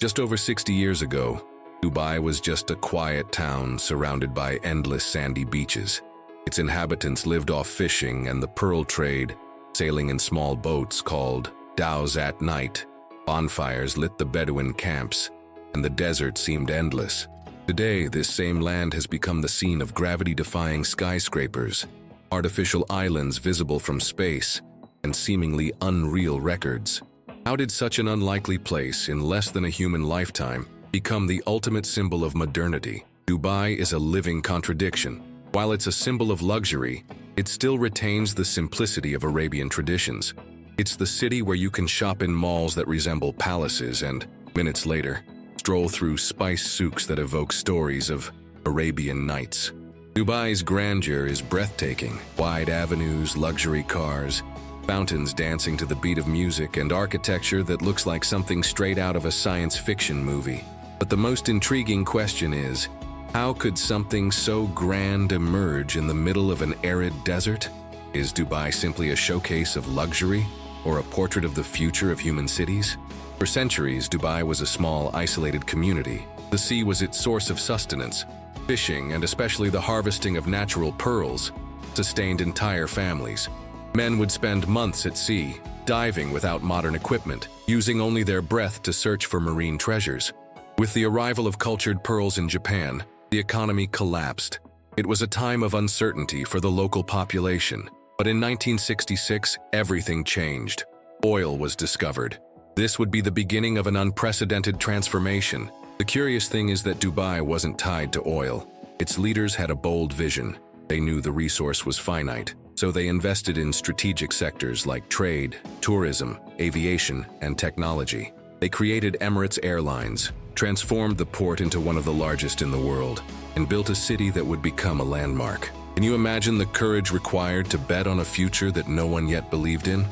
Just over 60 years ago, Dubai was just a quiet town surrounded by endless sandy beaches. Its inhabitants lived off fishing and the pearl trade, sailing in small boats called dhows at night. Bonfires lit the Bedouin camps, and the desert seemed endless. Today, this same land has become the scene of gravity-defying skyscrapers, artificial islands visible from space, and seemingly unreal records. How did such an unlikely place in less than a human lifetime become the ultimate symbol of modernity? Dubai is a living contradiction. While it's a symbol of luxury, it still retains the simplicity of Arabian traditions. It's the city where you can shop in malls that resemble palaces and, minutes later, stroll through spice souks that evoke stories of Arabian Nights. Dubai's grandeur is breathtaking. Wide avenues, luxury cars, fountains dancing to the beat of music, and architecture that looks like something straight out of a science fiction movie. But the most intriguing question is, how could something so grand emerge in the middle of an arid desert? Is Dubai simply a showcase of luxury, or a portrait of the future of human cities? For centuries, Dubai was a small, isolated community. The sea was its source of sustenance. Fishing, and especially the harvesting of natural pearls, sustained entire families. Men would spend months at sea, diving without modern equipment, using only their breath to search for marine treasures. With the arrival of cultured pearls in Japan, the economy collapsed. It was a time of uncertainty for the local population. But in 1966, everything changed. Oil was discovered. This would be the beginning of an unprecedented transformation. The curious thing is that Dubai wasn't tied to oil. Its leaders had a bold vision. They knew the resource was finite, so they invested in strategic sectors like trade, tourism, aviation, and technology. They created Emirates Airlines, transformed the port into one of the largest in the world, and built a city that would become a landmark. Can you imagine the courage required to bet on a future that no one yet believed in?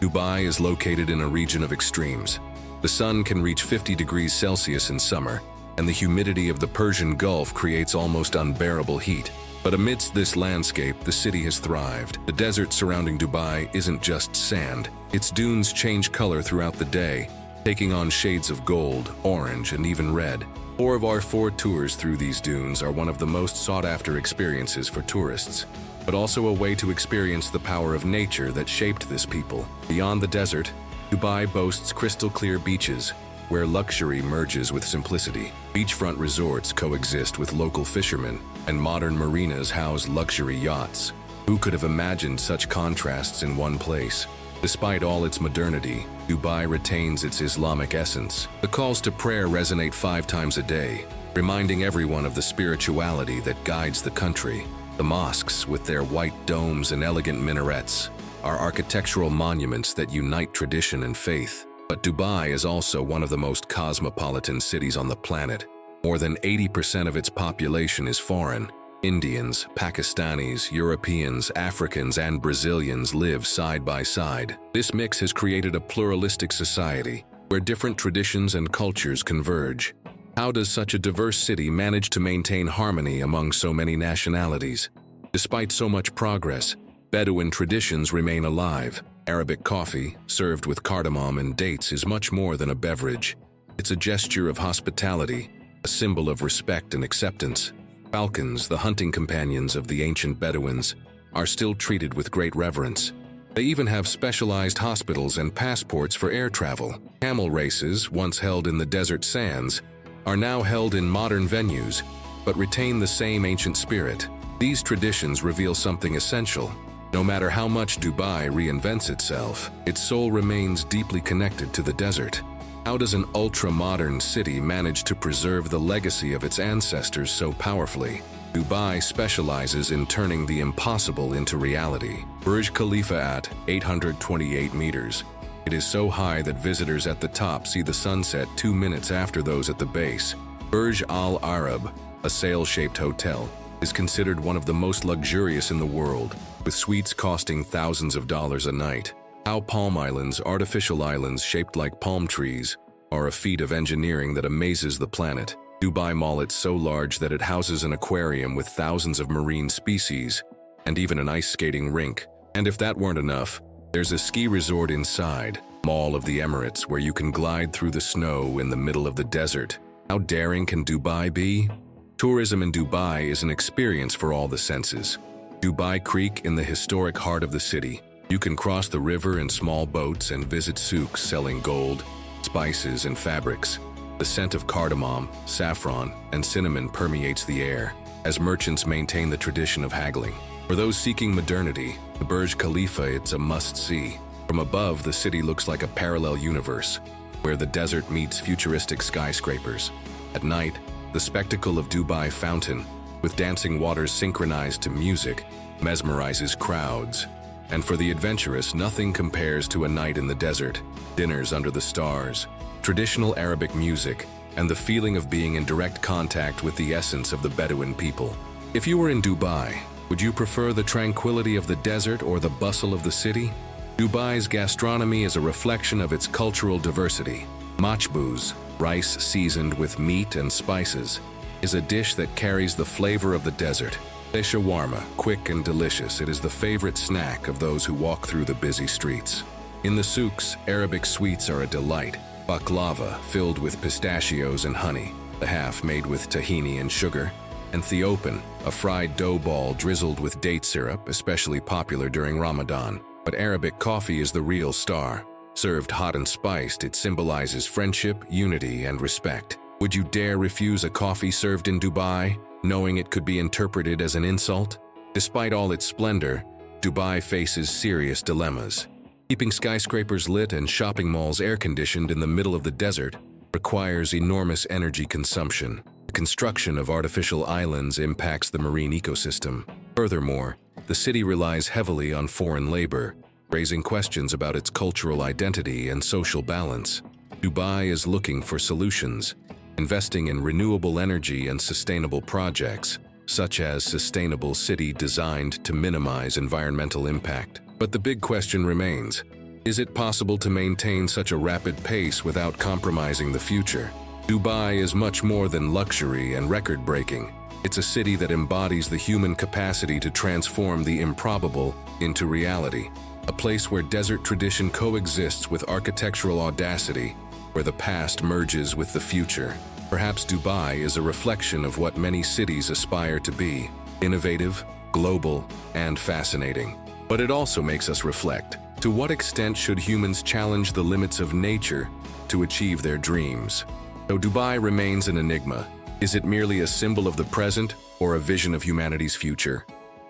Dubai is located in a region of extremes. The sun can reach 50 degrees Celsius in summer, and the humidity of the Persian Gulf creates almost unbearable heat. But amidst this landscape, the city has thrived. The desert surrounding Dubai isn't just sand. Its dunes change color throughout the day, taking on shades of gold, orange, and even red. 4 of our 4 tours through these dunes are one of the most sought-after experiences for tourists, but also a way to experience the power of nature that shaped this people. Beyond the desert, Dubai boasts crystal-clear beaches, where luxury merges with simplicity. Beachfront resorts coexist with local fishermen, and modern marinas house luxury yachts. Who could have imagined such contrasts in one place? Despite all its modernity, Dubai retains its Islamic essence. The calls to prayer resonate 5 times a day, reminding everyone of the spirituality that guides the country. The mosques, with their white domes and elegant minarets, are architectural monuments that unite tradition and faith. But Dubai is also one of the most cosmopolitan cities on the planet. More than 80% of its population is foreign. Indians, Pakistanis, Europeans, Africans, and Brazilians live side by side. This mix has created a pluralistic society where different traditions and cultures converge. How does such a diverse city manage to maintain harmony among so many nationalities? Despite so much progress, Bedouin traditions remain alive. Arabic coffee, served with cardamom and dates, is much more than a beverage. It's a gesture of hospitality, a symbol of respect and acceptance. Falcons, the hunting companions of the ancient Bedouins, are still treated with great reverence. They even have specialized hospitals and passports for air travel. Camel races, once held in the desert sands, are now held in modern venues, but retain the same ancient spirit. These traditions reveal something essential. No matter how much Dubai reinvents itself, its soul remains deeply connected to the desert. How does an ultra-modern city manage to preserve the legacy of its ancestors so powerfully? Dubai specializes in turning the impossible into reality. Burj Khalifa at 828 meters. It is so high that visitors at the top see the sunset 2 minutes after those at the base. Burj Al Arab, a sail-shaped hotel, is considered one of the most luxurious in the world, with suites costing thousands of dollars a night. How palm islands, artificial islands shaped like palm trees, are a feat of engineering that amazes the planet. Dubai Mall, it's so large that it houses an aquarium with thousands of marine species, and even an ice skating rink. And if that weren't enough, there's a ski resort inside. Mall of the Emirates, where you can glide through the snow in the middle of the desert. How daring can Dubai be? Tourism in Dubai is an experience for all the senses. Dubai Creek in the historic heart of the city. You can cross the river in small boats and visit souks selling gold, spices, and fabrics. The scent of cardamom, saffron, and cinnamon permeates the air as merchants maintain the tradition of haggling. For those seeking modernity, the Burj Khalifa, it's a must-see. From above, the city looks like a parallel universe, where the desert meets futuristic skyscrapers. At night, the spectacle of Dubai Fountain, with dancing waters synchronized to music, mesmerizes crowds. And for the adventurous, nothing compares to a night in the desert, dinners under the stars, traditional Arabic music, and the feeling of being in direct contact with the essence of the Bedouin people. If you were in Dubai, would you prefer the tranquility of the desert or the bustle of the city? Dubai's gastronomy is a reflection of its cultural diversity. Machbouz, rice seasoned with meat and spices, is a dish that carries the flavor of the desert. The shawarma, quick and delicious, it is the favorite snack of those who walk through the busy streets. In the souks, Arabic sweets are a delight. Baklava, filled with pistachios and honey, the half made with tahini and sugar, and theopan, a fried dough ball drizzled with date syrup, especially popular during Ramadan. But Arabic coffee is the real star. Served hot and spiced, it symbolizes friendship, unity, and respect. Would you dare refuse a coffee served in Dubai, knowing it could be interpreted as an insult? Despite all its splendor, Dubai faces serious dilemmas. Keeping skyscrapers lit and shopping malls air-conditioned in the middle of the desert requires enormous energy consumption. The construction of artificial islands impacts the marine ecosystem. Furthermore, the city relies heavily on foreign labor, raising questions about its cultural identity and social balance. Dubai is looking for solutions, investing in renewable energy and sustainable projects, such as sustainable city designed to minimize environmental impact. But the big question remains, is it possible to maintain such a rapid pace without compromising the future? Dubai is much more than luxury and record-breaking. It's a city that embodies the human capacity to transform the improbable into reality. A place where desert tradition coexists with architectural audacity, where the past merges with the future. Perhaps Dubai is a reflection of what many cities aspire to be: innovative, global, and fascinating. But it also makes us reflect. To what extent should humans challenge the limits of nature to achieve their dreams? Though Dubai remains an enigma, is it merely a symbol of the present or a vision of humanity's future?